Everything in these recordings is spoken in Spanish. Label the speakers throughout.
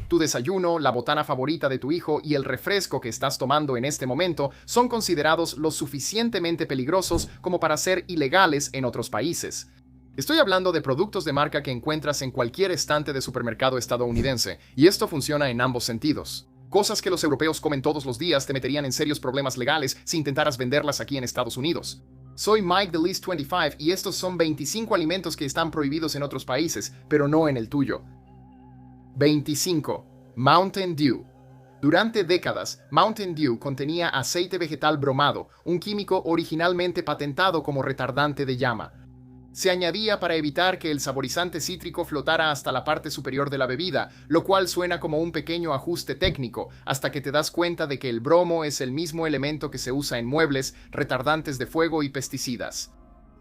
Speaker 1: Tu desayuno, la botana favorita de tu hijo y el refresco que estás tomando en este momento son considerados lo suficientemente peligrosos como para ser ilegales en otros países. Estoy hablando de productos de marca que encuentras en cualquier estante de supermercado estadounidense, y esto funciona en ambos sentidos. Cosas que los europeos comen todos los días te meterían en serios problemas legales si intentaras venderlas aquí en Estados Unidos. Soy Mike de List 25 y estos son 25 alimentos que están prohibidos en otros países, pero no en el tuyo. 25. Mountain Dew. Durante décadas, Mountain Dew contenía aceite vegetal bromado, un químico originalmente patentado como retardante de llama. Se añadía para evitar que el saborizante cítrico flotara hasta la parte superior de la bebida, lo cual suena como un pequeño ajuste técnico, hasta que te das cuenta de que el bromo es el mismo elemento que se usa en muebles, retardantes de fuego y pesticidas.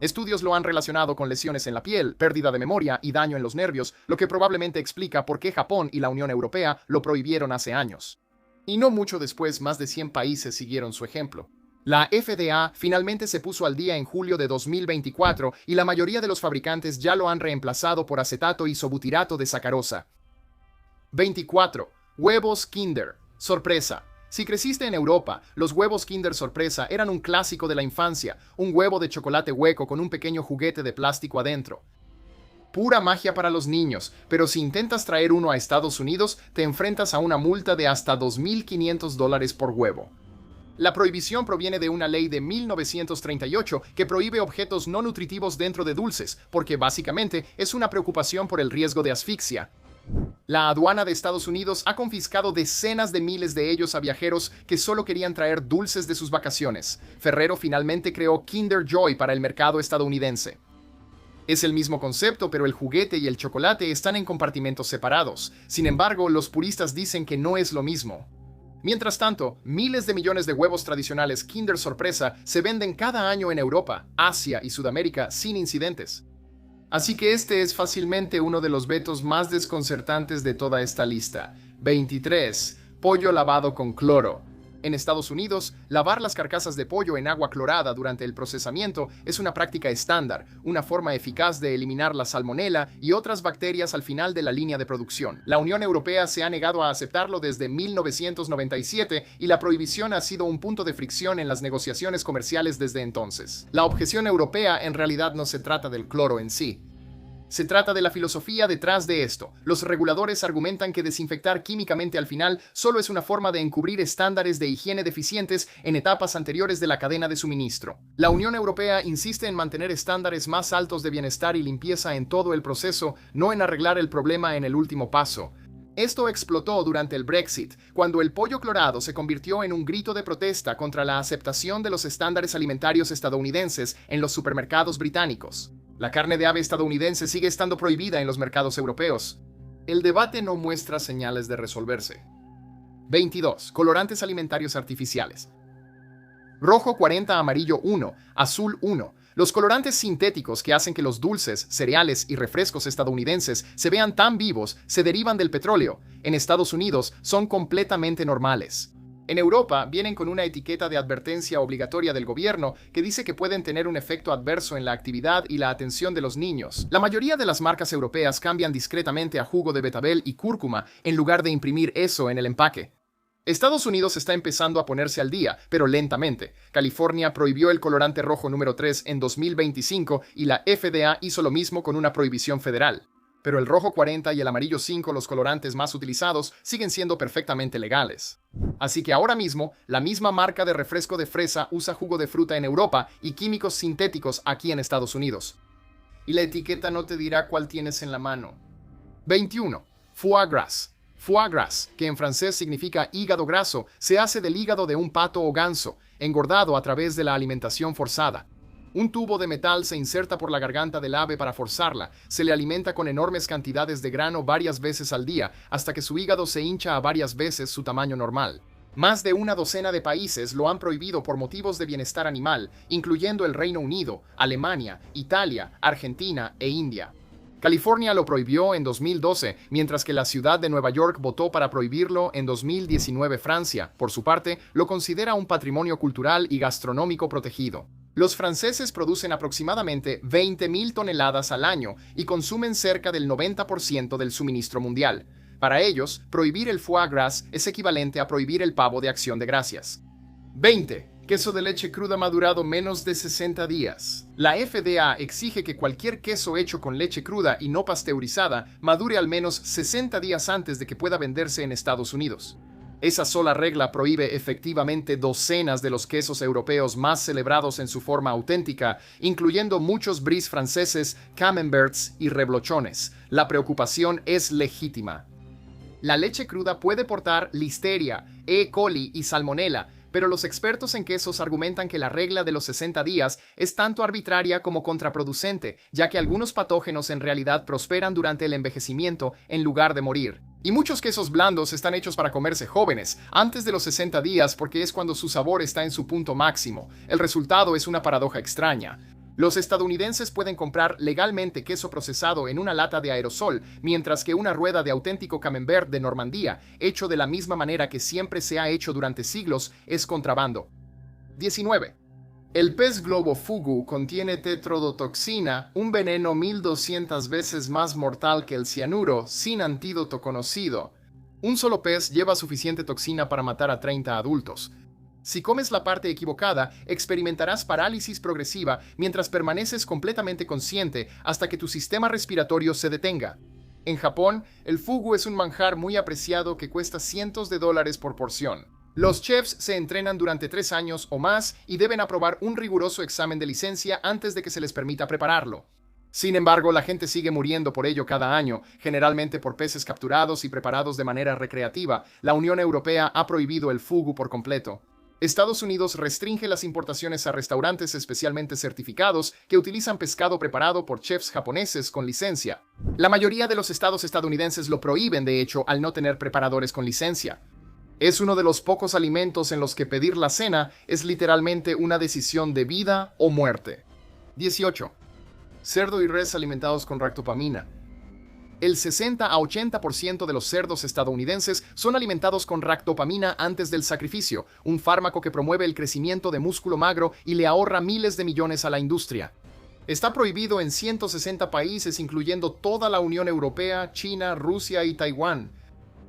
Speaker 1: Estudios lo han relacionado con lesiones en la piel, pérdida de memoria y daño en los nervios, lo que probablemente explica por qué Japón y la Unión Europea lo prohibieron hace años. Y no mucho después, más de 100 países siguieron su ejemplo. La FDA finalmente se puso al día en julio de 2024 y la mayoría de los fabricantes ya lo han reemplazado por acetato isobutirato de sacarosa. 24. Huevos Kinder. Sorpresa. Si creciste en Europa, los huevos Kinder Sorpresa eran un clásico de la infancia, un huevo de chocolate hueco con un pequeño juguete de plástico adentro. Pura magia para los niños, pero si intentas traer uno a Estados Unidos, te enfrentas a una multa de hasta $2,500 por huevo. La prohibición proviene de una ley de 1938 que prohíbe objetos no nutritivos dentro de dulces, porque básicamente es una preocupación por el riesgo de asfixia. La aduana de Estados Unidos ha confiscado decenas de miles de ellos a viajeros que solo querían traer dulces de sus vacaciones. Ferrero finalmente creó Kinder Joy para el mercado estadounidense. Es el mismo concepto, pero el juguete y el chocolate están en compartimentos separados. Sin embargo, los puristas dicen que no es lo mismo. Mientras tanto, miles de millones de huevos tradicionales Kinder Sorpresa se venden cada año en Europa, Asia y Sudamérica sin incidentes. Así que este es fácilmente uno de los vetos más desconcertantes de toda esta lista. 23. Pollo lavado con cloro. En Estados Unidos, lavar las carcasas de pollo en agua clorada durante el procesamiento es una práctica estándar, una forma eficaz de eliminar la salmonela y otras bacterias al final de la línea de producción. La Unión Europea se ha negado a aceptarlo desde 1997 y la prohibición ha sido un punto de fricción en las negociaciones comerciales desde entonces. La objeción europea en realidad no se trata del cloro en sí. Se trata de la filosofía detrás de esto. Los reguladores argumentan que desinfectar químicamente al final solo es una forma de encubrir estándares de higiene deficientes en etapas anteriores de la cadena de suministro. La Unión Europea insiste en mantener estándares más altos de bienestar y limpieza en todo el proceso, no en arreglar el problema en el último paso. Esto explotó durante el Brexit, cuando el pollo clorado se convirtió en un grito de protesta contra la aceptación de los estándares alimentarios estadounidenses en los supermercados británicos. La carne de ave estadounidense sigue estando prohibida en los mercados europeos. El debate no muestra señales de resolverse. 22. Colorantes alimentarios artificiales. Rojo 40, amarillo 1, azul 1. Los colorantes sintéticos que hacen que los dulces, cereales y refrescos estadounidenses se vean tan vivos se derivan del petróleo. En Estados Unidos son completamente normales. En Europa vienen con una etiqueta de advertencia obligatoria del gobierno que dice que pueden tener un efecto adverso en la actividad y la atención de los niños. La mayoría de las marcas europeas cambian discretamente a jugo de betabel y cúrcuma en lugar de imprimir eso en el empaque. Estados Unidos está empezando a ponerse al día, pero lentamente. California prohibió el colorante rojo número 3 en 2025 y la FDA hizo lo mismo con una prohibición federal. Pero el rojo 40 y el amarillo 5, los colorantes más utilizados, siguen siendo perfectamente legales. Así que ahora mismo, la misma marca de refresco de fresa usa jugo de fruta en Europa y químicos sintéticos aquí en Estados Unidos. Y la etiqueta no te dirá cuál tienes en la mano. 21. Foie gras. Foie gras, que en francés significa hígado graso, se hace del hígado de un pato o ganso, engordado a través de la alimentación forzada. Un tubo de metal se inserta por la garganta del ave para forzarla. Se le alimenta con enormes cantidades de grano varias veces al día, hasta que su hígado se hincha a varias veces su tamaño normal. Más de una docena de países lo han prohibido por motivos de bienestar animal, incluyendo el Reino Unido, Alemania, Italia, Argentina e India. California lo prohibió en 2012, mientras que la ciudad de Nueva York votó para prohibirlo en 2019. Francia, por su parte, lo considera un patrimonio cultural y gastronómico protegido. Los franceses producen aproximadamente 20.000 toneladas al año y consumen cerca del 90% del suministro mundial. Para ellos, prohibir el foie gras es equivalente a prohibir el pavo de Acción de Gracias. 20. Queso de leche cruda madurado menos de 60 días. La FDA exige que cualquier queso hecho con leche cruda y no pasteurizada madure al menos 60 días antes de que pueda venderse en Estados Unidos. Esa sola regla prohíbe efectivamente docenas de los quesos europeos más celebrados en su forma auténtica, incluyendo muchos bries franceses, camemberts y reblochones. La preocupación es legítima. La leche cruda puede portar listeria, E. coli y salmonela, pero los expertos en quesos argumentan que la regla de los 60 días es tanto arbitraria como contraproducente, ya que algunos patógenos en realidad prosperan durante el envejecimiento en lugar de morir. Y muchos quesos blandos están hechos para comerse jóvenes, antes de los 60 días porque es cuando su sabor está en su punto máximo. El resultado es una paradoja extraña. Los estadounidenses pueden comprar legalmente queso procesado en una lata de aerosol, mientras que una rueda de auténtico camembert de Normandía, hecho de la misma manera que siempre se ha hecho durante siglos, es contrabando. 19. El pez globo fugu contiene tetrodotoxina, un veneno 1200 veces más mortal que el cianuro, sin antídoto conocido. Un solo pez lleva suficiente toxina para matar a 30 adultos. Si comes la parte equivocada, experimentarás parálisis progresiva mientras permaneces completamente consciente hasta que tu sistema respiratorio se detenga. En Japón, el fugu es un manjar muy apreciado que cuesta cientos de dólares por porción. Los chefs se entrenan durante 3 años o más y deben aprobar un riguroso examen de licencia antes de que se les permita prepararlo. Sin embargo, la gente sigue muriendo por ello cada año, generalmente por peces capturados y preparados de manera recreativa. La Unión Europea ha prohibido el fugu por completo. Estados Unidos restringe las importaciones a restaurantes especialmente certificados que utilizan pescado preparado por chefs japoneses con licencia. La mayoría de los estados estadounidenses lo prohíben, de hecho, al no tener preparadores con licencia. Es uno de los pocos alimentos en los que pedir la cena es literalmente una decisión de vida o muerte. 18. Cerdo y res alimentados con ractopamina. El 60 a 80% de los cerdos estadounidenses son alimentados con ractopamina antes del sacrificio, un fármaco que promueve el crecimiento de músculo magro y le ahorra miles de millones a la industria. Está prohibido en 160 países, incluyendo toda la Unión Europea, China, Rusia y Taiwán.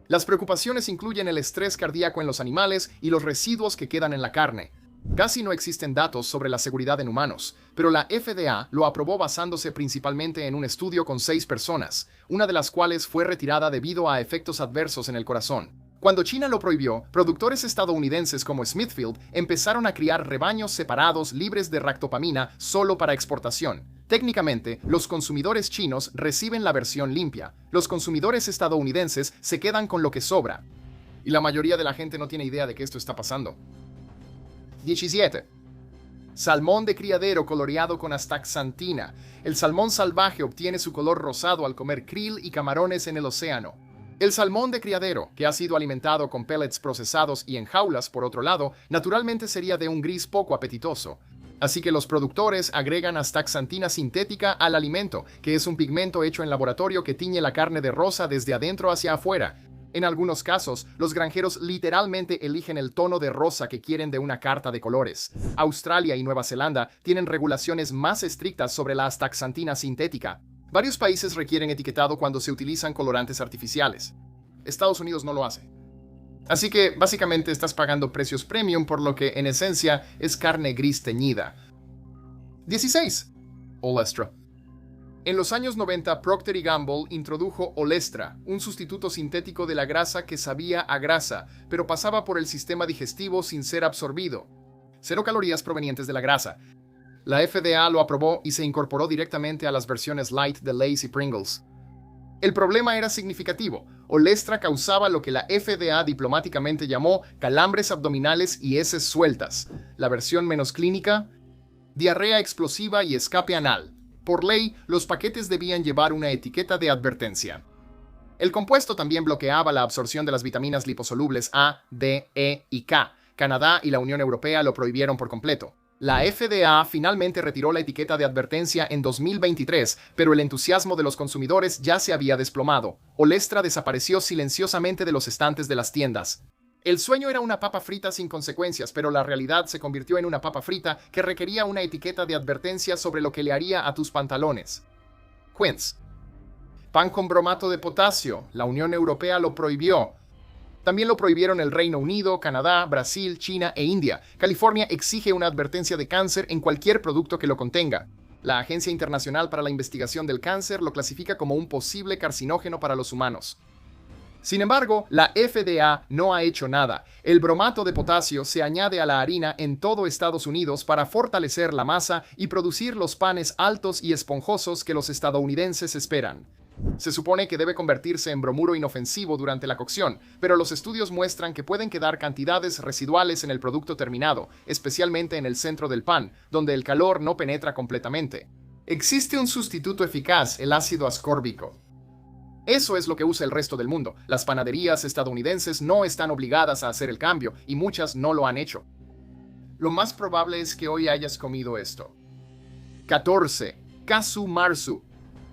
Speaker 1: Las preocupaciones incluyen el estrés cardíaco en los animales y los residuos que quedan en la carne. Casi no existen datos sobre la seguridad en humanos, pero la FDA lo aprobó basándose principalmente en un estudio con 6 personas, una de las cuales fue retirada debido a efectos adversos en el corazón. Cuando China lo prohibió, productores estadounidenses como Smithfield empezaron a criar rebaños separados libres de ractopamina solo para exportación. Técnicamente, los consumidores chinos reciben la versión limpia. Los consumidores estadounidenses se quedan con lo que sobra. Y la mayoría de la gente no tiene idea de que esto está pasando. 17. Salmón de criadero coloreado con astaxantina. El salmón salvaje obtiene su color rosado al comer krill y camarones en el océano. El salmón de criadero, que ha sido alimentado con pellets procesados y en jaulas, por otro lado, naturalmente sería de un gris poco apetitoso. Así que los productores agregan astaxantina sintética al alimento, que es un pigmento hecho en laboratorio que tiñe la carne de rosa desde adentro hacia afuera. En algunos casos, los granjeros literalmente eligen el tono de rosa que quieren de una carta de colores. Australia y Nueva Zelanda tienen regulaciones más estrictas sobre la astaxantina sintética. Varios países requieren etiquetado cuando se utilizan colorantes artificiales. Estados Unidos no lo hace. Así que, básicamente, estás pagando precios premium por lo que, en esencia, es carne gris teñida. 16. Olestra. En los años 90, Procter & Gamble introdujo Olestra, un sustituto sintético de la grasa que sabía a grasa, pero pasaba por el sistema digestivo sin ser absorbido. 0 calorías provenientes de la grasa. La FDA lo aprobó y se incorporó directamente a las versiones light de Lay's y Pringles. El problema era significativo. Olestra causaba lo que la FDA diplomáticamente llamó calambres abdominales y heces sueltas. La versión menos clínica, diarrea explosiva y escape anal. Por ley, los paquetes debían llevar una etiqueta de advertencia. El compuesto también bloqueaba la absorción de las vitaminas liposolubles A, D, E y K. Canadá y la Unión Europea lo prohibieron por completo. La FDA finalmente retiró la etiqueta de advertencia en 2023, pero el entusiasmo de los consumidores ya se había desplomado. Olestra desapareció silenciosamente de los estantes de las tiendas. El sueño era una papa frita sin consecuencias, pero la realidad se convirtió en una papa frita que requería una etiqueta de advertencia sobre lo que le haría a tus pantalones. Quince. Pan con bromato de potasio. La Unión Europea lo prohibió. También lo prohibieron el Reino Unido, Canadá, Brasil, China e India. California exige una advertencia de cáncer en cualquier producto que lo contenga. La Agencia Internacional para la Investigación del Cáncer lo clasifica como un posible carcinógeno para los humanos. Sin embargo, la FDA no ha hecho nada. El bromato de potasio se añade a la harina en todo Estados Unidos para fortalecer la masa y producir los panes altos y esponjosos que los estadounidenses esperan. Se supone que debe convertirse en bromuro inofensivo durante la cocción, pero los estudios muestran que pueden quedar cantidades residuales en el producto terminado, especialmente en el centro del pan, donde el calor no penetra completamente. Existe un sustituto eficaz, el ácido ascórbico. Eso es lo que usa el resto del mundo. Las panaderías estadounidenses no están obligadas a hacer el cambio y muchas no lo han hecho. Lo más probable es que hoy hayas comido esto. 14. Casu marzu.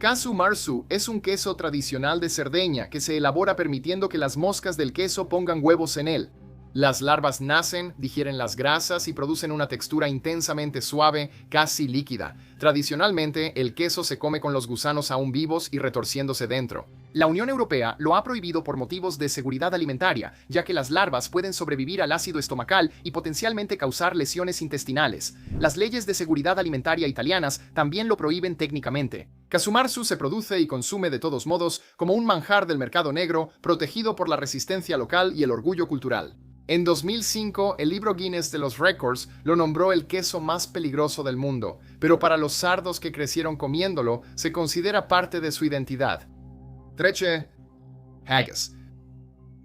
Speaker 1: Casu marzu es un queso tradicional de Cerdeña que se elabora permitiendo que las moscas del queso pongan huevos en él. Las larvas nacen, digieren las grasas y producen una textura intensamente suave, casi líquida. Tradicionalmente, el queso se come con los gusanos aún vivos y retorciéndose dentro. La Unión Europea lo ha prohibido por motivos de seguridad alimentaria, ya que las larvas pueden sobrevivir al ácido estomacal y potencialmente causar lesiones intestinales. Las leyes de seguridad alimentaria italianas también lo prohíben técnicamente. Casu marzu se produce y consume de todos modos como un manjar del mercado negro, protegido por la resistencia local y el orgullo cultural. En 2005, el libro Guinness de los Récords lo nombró el queso más peligroso del mundo, pero para los sardos que crecieron comiéndolo, se considera parte de su identidad. 13. Haggis.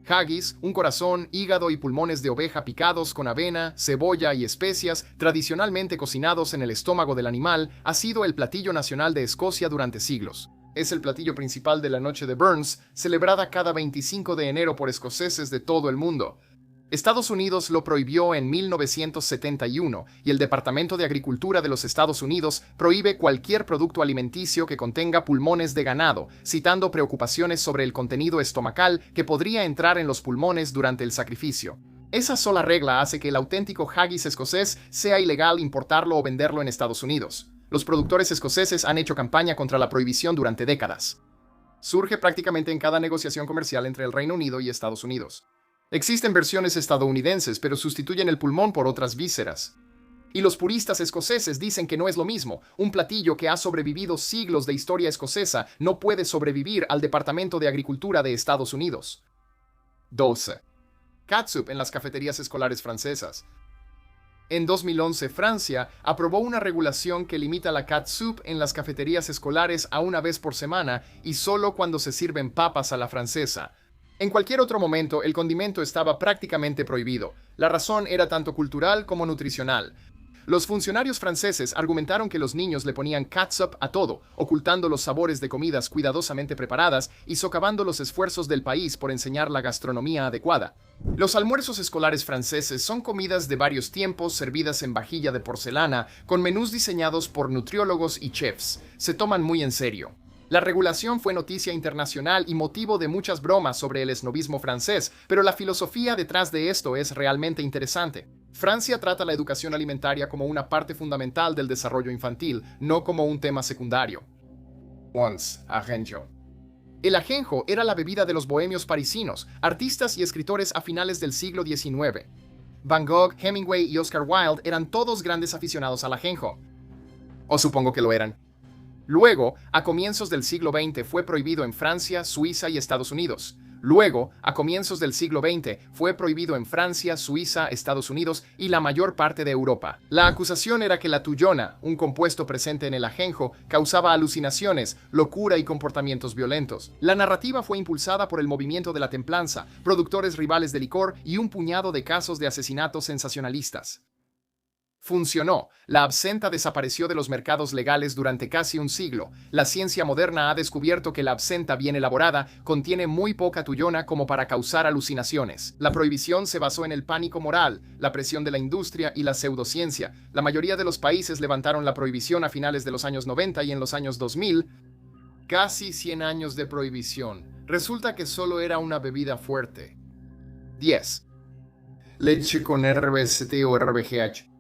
Speaker 1: Haggis, un corazón, hígado y pulmones de oveja picados con avena, cebolla y especias, tradicionalmente cocinados en el estómago del animal, ha sido el platillo nacional de Escocia durante siglos. Es el platillo principal de la Noche de Burns, celebrada cada 25 de enero por escoceses de todo el mundo. Estados Unidos lo prohibió en 1971 y el Departamento de Agricultura de los Estados Unidos prohíbe cualquier producto alimenticio que contenga pulmones de ganado, citando preocupaciones sobre el contenido estomacal que podría entrar en los pulmones durante el sacrificio. Esa sola regla hace que el auténtico haggis escocés sea ilegal importarlo o venderlo en Estados Unidos. Los productores escoceses han hecho campaña contra la prohibición durante décadas. Surge prácticamente en cada negociación comercial entre el Reino Unido y Estados Unidos. Existen versiones estadounidenses, pero sustituyen el pulmón por otras vísceras. Y los puristas escoceses dicen que no es lo mismo. Un platillo que ha sobrevivido siglos de historia escocesa no puede sobrevivir al Departamento de Agricultura de Estados Unidos. 12. Catsup en las cafeterías escolares francesas. En 2011, Francia aprobó una regulación que limita la catsup en las cafeterías escolares a una vez por semana y solo cuando se sirven papas a la francesa. En cualquier otro momento, el condimento estaba prácticamente prohibido. La razón era tanto cultural como nutricional. Los funcionarios franceses argumentaron que los niños le ponían catsup a todo, ocultando los sabores de comidas cuidadosamente preparadas y socavando los esfuerzos del país por enseñar la gastronomía adecuada. Los almuerzos escolares franceses son comidas de varios tiempos servidas en vajilla de porcelana, con menús diseñados por nutriólogos y chefs. Se toman muy en serio. La regulación fue noticia internacional y motivo de muchas bromas sobre el esnobismo francés, pero la filosofía detrás de esto es realmente interesante. Francia trata la educación alimentaria como una parte fundamental del desarrollo infantil, no como un tema secundario. Once, ajenjo. El ajenjo era la bebida de los bohemios parisinos, artistas y escritores a finales del siglo XIX. Van Gogh, Hemingway y Oscar Wilde eran todos grandes aficionados al ajenjo. O supongo que lo eran. Luego, a comienzos del siglo XX fue prohibido en Francia, Suiza y Estados Unidos. Luego, a comienzos del siglo XX, fue prohibido en Francia, Suiza, Estados Unidos y la mayor parte de Europa. La acusación era que la tuyona, un compuesto presente en el ajenjo, causaba alucinaciones, locura y comportamientos violentos. La narrativa fue impulsada por el movimiento de la templanza, productores rivales de licor y un puñado de casos de asesinatos sensacionalistas. Funcionó. La absenta desapareció de los mercados legales durante casi un siglo. La ciencia moderna ha descubierto que la absenta bien elaborada contiene muy poca tuyona como para causar alucinaciones. La prohibición se basó en el pánico moral, la presión de la industria y la pseudociencia. La mayoría de los países levantaron la prohibición a finales de los años 90 y en los años 2000. Casi 100 años de prohibición. Resulta que solo era una bebida fuerte. 10. Leche con RBST o RBGH.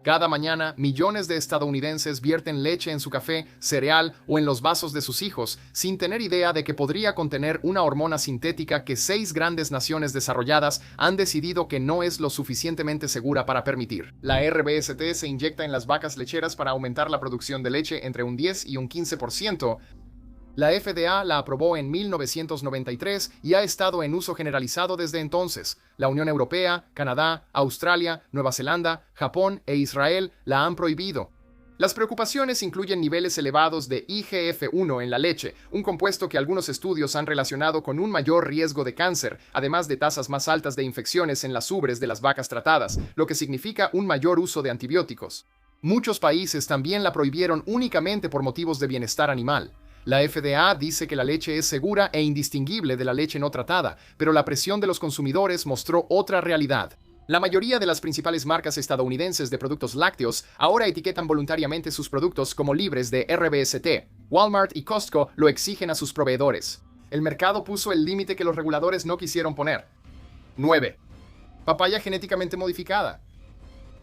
Speaker 1: Cada mañana, millones de estadounidenses vierten leche en su café, cereal o en los vasos de sus hijos, sin tener idea de que podría contener una hormona sintética que 6 grandes naciones desarrolladas han decidido que no es lo suficientemente segura para permitir. La RBST se inyecta en las vacas lecheras para aumentar la producción de leche entre un 10 y un 15%. La FDA la aprobó en 1993 y ha estado en uso generalizado desde entonces. La Unión Europea, Canadá, Australia, Nueva Zelanda, Japón e Israel la han prohibido. Las preocupaciones incluyen niveles elevados de IGF-1 en la leche, un compuesto que algunos estudios han relacionado con un mayor riesgo de cáncer, además de tasas más altas de infecciones en las ubres de las vacas tratadas, lo que significa un mayor uso de antibióticos. Muchos países también la prohibieron únicamente por motivos de bienestar animal. La FDA dice que la leche es segura e indistinguible de la leche no tratada, pero la presión de los consumidores mostró otra realidad. La mayoría de las principales marcas estadounidenses de productos lácteos ahora etiquetan voluntariamente sus productos como libres de RBST. Walmart y Costco lo exigen a sus proveedores. El mercado puso el límite que los reguladores no quisieron poner. 9. Papaya genéticamente modificada.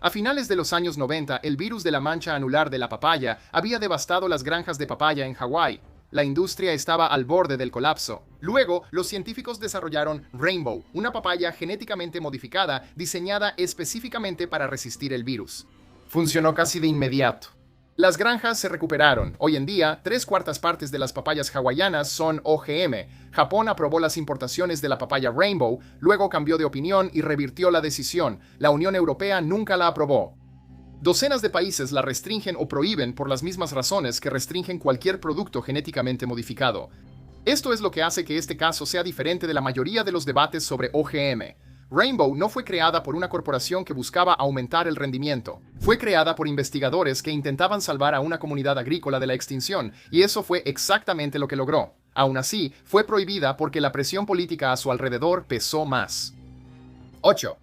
Speaker 1: A finales de los años 90, el virus de la mancha anular de la papaya había devastado las granjas de papaya en Hawái. La industria estaba al borde del colapso. Luego, los científicos desarrollaron Rainbow, una papaya genéticamente modificada diseñada específicamente para resistir el virus. Funcionó casi de inmediato. Las granjas se recuperaron. Hoy en día, 3/4 partes de las papayas hawaianas son OGM. Japón aprobó las importaciones de la papaya Rainbow, luego cambió de opinión y revirtió la decisión. La Unión Europea nunca la aprobó. Docenas de países la restringen o prohíben por las mismas razones que restringen cualquier producto genéticamente modificado. Esto es lo que hace que este caso sea diferente de la mayoría de los debates sobre OGM. Rainbow no fue creada por una corporación que buscaba aumentar el rendimiento. Fue creada por investigadores que intentaban salvar a una comunidad agrícola de la extinción, y eso fue exactamente lo que logró. Aún así, fue prohibida porque la presión política a su alrededor pesó más. 8.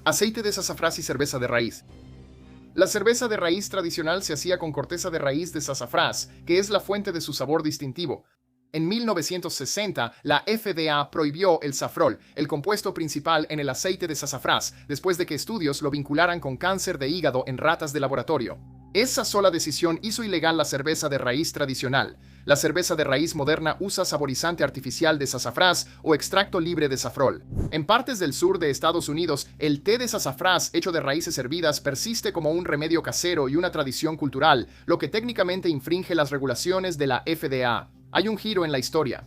Speaker 1: Aceite de sasafrás y cerveza de raíz. La cerveza de raíz tradicional se hacía con corteza de raíz de sasafrás, que es la fuente de su sabor distintivo. En 1960, la FDA prohibió el safrol, el compuesto principal en el aceite de sasafrás, después de que estudios lo vincularan con cáncer de hígado en ratas de laboratorio. Esa sola decisión hizo ilegal la cerveza de raíz tradicional. La cerveza de raíz moderna usa saborizante artificial de sasafrás o extracto libre de safrol. En partes del sur de Estados Unidos, el té de sasafrás hecho de raíces hervidas persiste como un remedio casero y una tradición cultural, lo que técnicamente infringe las regulaciones de la FDA. Hay un giro en la historia.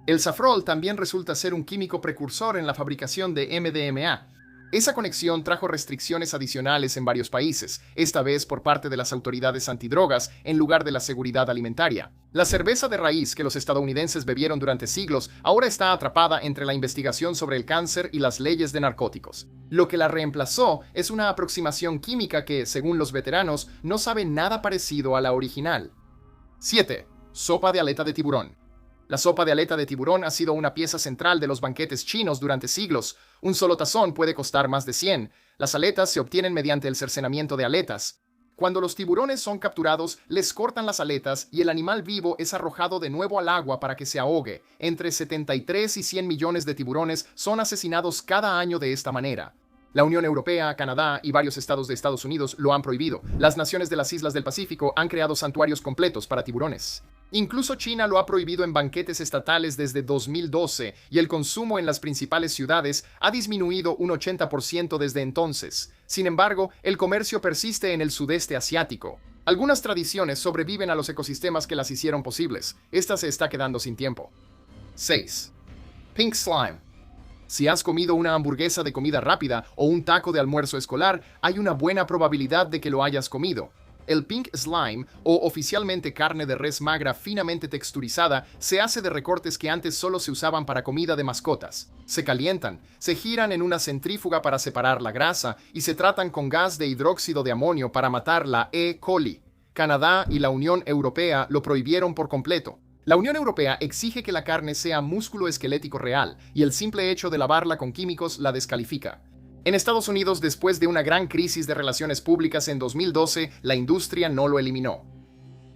Speaker 1: El safrol también resulta ser un químico precursor en la fabricación de MDMA. Esa conexión trajo restricciones adicionales en varios países, esta vez por parte de las autoridades antidrogas en lugar de la seguridad alimentaria. La cerveza de raíz que los estadounidenses bebieron durante siglos ahora está atrapada entre la investigación sobre el cáncer y las leyes de narcóticos. Lo que la reemplazó es una aproximación química que, según los veteranos, no sabe nada parecido a la original. 7. Sopa de aleta de tiburón. La sopa de aleta de tiburón ha sido una pieza central de los banquetes chinos durante siglos. Un solo tazón puede costar más de 100. Las aletas se obtienen mediante el cercenamiento de aletas. Cuando los tiburones son capturados, les cortan las aletas y el animal vivo es arrojado de nuevo al agua para que se ahogue. Entre 73 y 100 millones de tiburones son asesinados cada año de esta manera. La Unión Europea, Canadá y varios estados de Estados Unidos lo han prohibido. Las naciones de las islas del Pacífico han creado santuarios completos para tiburones. Incluso China lo ha prohibido en banquetes estatales desde 2012 y el consumo en las principales ciudades ha disminuido un 80% desde entonces. Sin embargo, el comercio persiste en el sudeste asiático. Algunas tradiciones sobreviven a los ecosistemas que las hicieron posibles. Esta se está quedando sin tiempo. 6. Pink slime. Si has comido una hamburguesa de comida rápida o un taco de almuerzo escolar, hay una buena probabilidad de que lo hayas comido. El pink slime, o oficialmente carne de res magra finamente texturizada, se hace de recortes que antes solo se usaban para comida de mascotas. Se calientan, se giran en una centrífuga para separar la grasa y se tratan con gas de hidróxido de amonio para matar la E. coli. Canadá y la Unión Europea lo prohibieron por completo. La Unión Europea exige que la carne sea músculo esquelético real y el simple hecho de lavarla con químicos la descalifica. En Estados Unidos, después de una gran crisis de relaciones públicas en 2012, la industria no lo eliminó.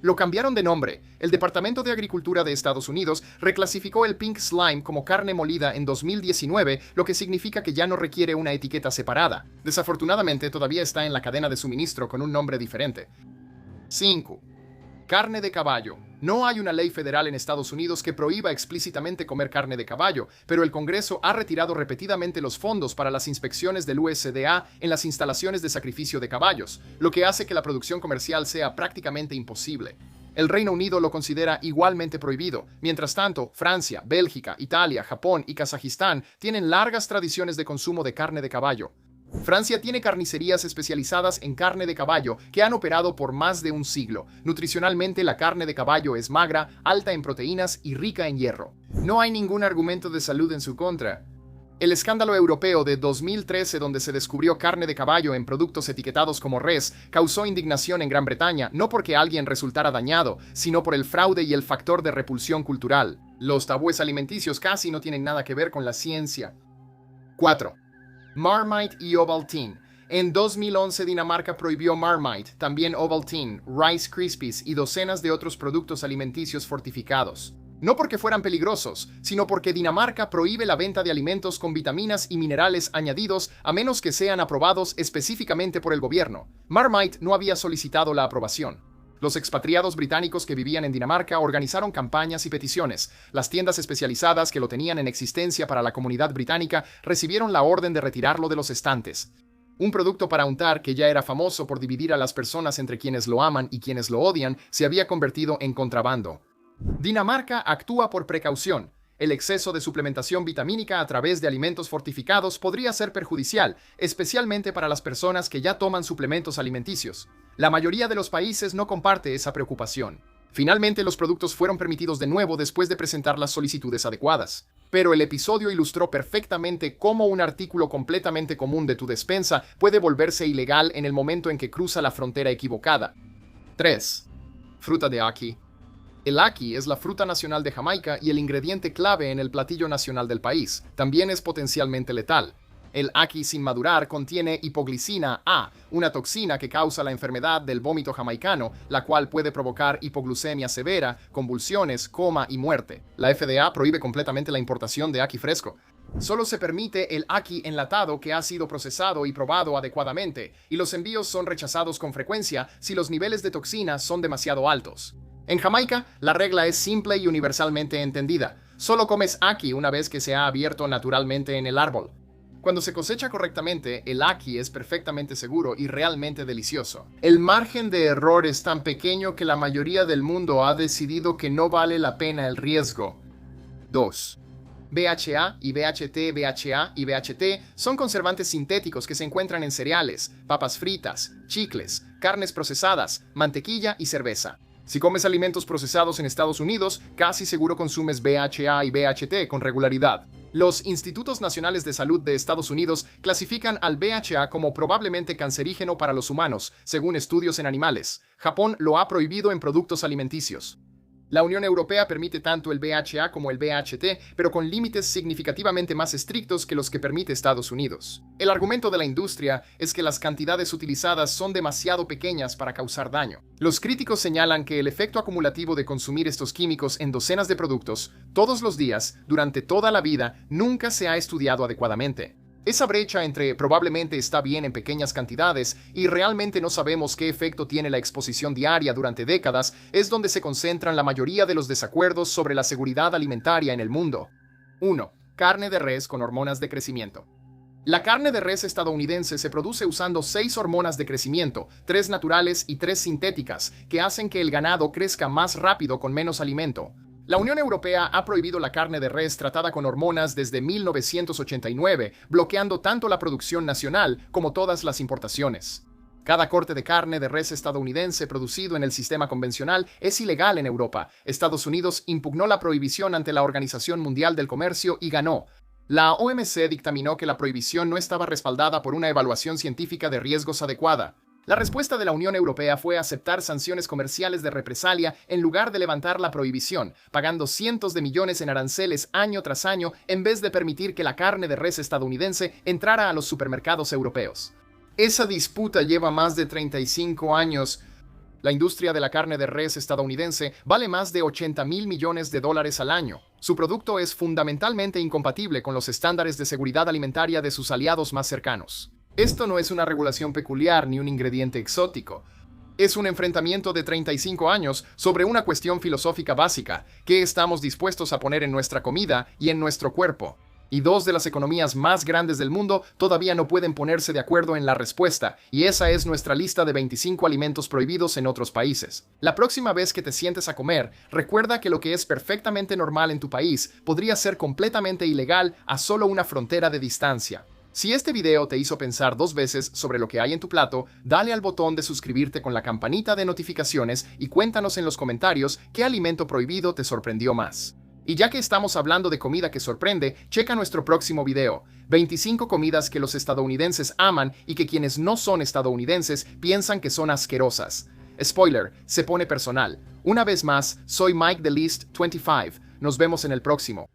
Speaker 1: Lo cambiaron de nombre. El Departamento de Agricultura de Estados Unidos reclasificó el pink slime como carne molida en 2019, lo que significa que ya no requiere una etiqueta separada. Desafortunadamente, todavía está en la cadena de suministro con un nombre diferente. 5. Carne de caballo. No hay una ley federal en Estados Unidos que prohíba explícitamente comer carne de caballo, pero el Congreso ha retirado repetidamente los fondos para las inspecciones del USDA en las instalaciones de sacrificio de caballos, lo que hace que la producción comercial sea prácticamente imposible. El Reino Unido lo considera igualmente prohibido. Mientras tanto, Francia, Bélgica, Italia, Japón y Kazajistán tienen largas tradiciones de consumo de carne de caballo. Francia tiene carnicerías especializadas en carne de caballo que han operado por más de un siglo. Nutricionalmente, la carne de caballo es magra, alta en proteínas y rica en hierro. No hay ningún argumento de salud en su contra. El escándalo europeo de 2013, donde se descubrió carne de caballo en productos etiquetados como res, causó indignación en Gran Bretaña, no porque alguien resultara dañado, sino por el fraude y el factor de repulsión cultural. Los tabúes alimenticios casi no tienen nada que ver con la ciencia. 4. Marmite y Ovaltine. En 2011 Dinamarca prohibió Marmite, también Ovaltine, Rice Krispies y docenas de otros productos alimenticios fortificados. No porque fueran peligrosos, sino porque Dinamarca prohíbe la venta de alimentos con vitaminas y minerales añadidos a menos que sean aprobados específicamente por el gobierno. Marmite no había solicitado la aprobación. Los expatriados británicos que vivían en Dinamarca organizaron campañas y peticiones. Las tiendas especializadas que lo tenían en existencia para la comunidad británica recibieron la orden de retirarlo de los estantes. Un producto para untar que ya era famoso por dividir a las personas entre quienes lo aman y quienes lo odian, se había convertido en contrabando. Dinamarca actúa por precaución. El exceso de suplementación vitamínica a través de alimentos fortificados podría ser perjudicial, especialmente para las personas que ya toman suplementos alimenticios. La mayoría de los países no comparte esa preocupación. Finalmente, los productos fueron permitidos de nuevo después de presentar las solicitudes adecuadas. Pero el episodio ilustró perfectamente cómo un artículo completamente común de tu despensa puede volverse ilegal en el momento en que cruza la frontera equivocada. 3. Fruta de ackee. El ackee es la fruta nacional de Jamaica y el ingrediente clave en el platillo nacional del país. También es potencialmente letal. El ackee sin madurar contiene hipoglicina A, una toxina que causa la enfermedad del vómito jamaicano, la cual puede provocar hipoglucemia severa, convulsiones, coma y muerte. La FDA prohíbe completamente la importación de ackee fresco. Solo se permite el ackee enlatado que ha sido procesado y probado adecuadamente, y los envíos son rechazados con frecuencia si los niveles de toxina son demasiado altos. En Jamaica, la regla es simple y universalmente entendida. Solo comes ackee una vez que se ha abierto naturalmente en el árbol. Cuando se cosecha correctamente, el ackee es perfectamente seguro y realmente delicioso. El margen de error es tan pequeño que la mayoría del mundo ha decidido que no vale la pena el riesgo. 2. BHA y BHT, BHA y BHT son conservantes sintéticos que se encuentran en cereales, papas fritas, chicles, carnes procesadas, mantequilla y cerveza. Si comes alimentos procesados en Estados Unidos, casi seguro consumes BHA y BHT con regularidad. Los Institutos Nacionales de Salud de Estados Unidos clasifican al BHA como probablemente cancerígeno para los humanos, según estudios en animales. Japón lo ha prohibido en productos alimenticios. La Unión Europea permite tanto el BHA como el BHT, pero con límites significativamente más estrictos que los que permite Estados Unidos. El argumento de la industria es que las cantidades utilizadas son demasiado pequeñas para causar daño. Los críticos señalan que el efecto acumulativo de consumir estos químicos en docenas de productos, todos los días, durante toda la vida, nunca se ha estudiado adecuadamente. Esa brecha entre probablemente está bien en pequeñas cantidades y realmente no sabemos qué efecto tiene la exposición diaria durante décadas es donde se concentran la mayoría de los desacuerdos sobre la seguridad alimentaria en el mundo. 1. Carne de res con hormonas de crecimiento. La carne de res estadounidense se produce usando 6 hormonas de crecimiento, 3 naturales y 3 sintéticas, que hacen que el ganado crezca más rápido con menos alimento. La Unión Europea ha prohibido la carne de res tratada con hormonas desde 1989, bloqueando tanto la producción nacional como todas las importaciones. Cada corte de carne de res estadounidense producido en el sistema convencional es ilegal en Europa. Estados Unidos impugnó la prohibición ante la Organización Mundial del Comercio y ganó. La OMC dictaminó que la prohibición no estaba respaldada por una evaluación científica de riesgos adecuada. La respuesta de la Unión Europea fue aceptar sanciones comerciales de represalia en lugar de levantar la prohibición, pagando cientos de millones en aranceles año tras año en vez de permitir que la carne de res estadounidense entrara a los supermercados europeos. Esa disputa lleva más de 35 años. La industria de la carne de res estadounidense vale más de 80.000 millones de dólares al año. Su producto es fundamentalmente incompatible con los estándares de seguridad alimentaria de sus aliados más cercanos. Esto no es una regulación peculiar ni un ingrediente exótico. Es un enfrentamiento de 35 años sobre una cuestión filosófica básica: ¿qué estamos dispuestos a poner en nuestra comida y en nuestro cuerpo? Y dos de las economías más grandes del mundo todavía no pueden ponerse de acuerdo en la respuesta, y esa es nuestra lista de 25 alimentos prohibidos en otros países. La próxima vez que te sientes a comer, recuerda que lo que es perfectamente normal en tu país podría ser completamente ilegal a solo una frontera de distancia. Si este video te hizo pensar dos veces sobre lo que hay en tu plato, dale al botón de suscribirte con la campanita de notificaciones y cuéntanos en los comentarios qué alimento prohibido te sorprendió más. Y ya que estamos hablando de comida que sorprende, checa nuestro próximo video: 25 comidas que los estadounidenses aman y que quienes no son estadounidenses piensan que son asquerosas. Spoiler, se pone personal. Una vez más, soy Mike The List 25. Nos vemos en el próximo.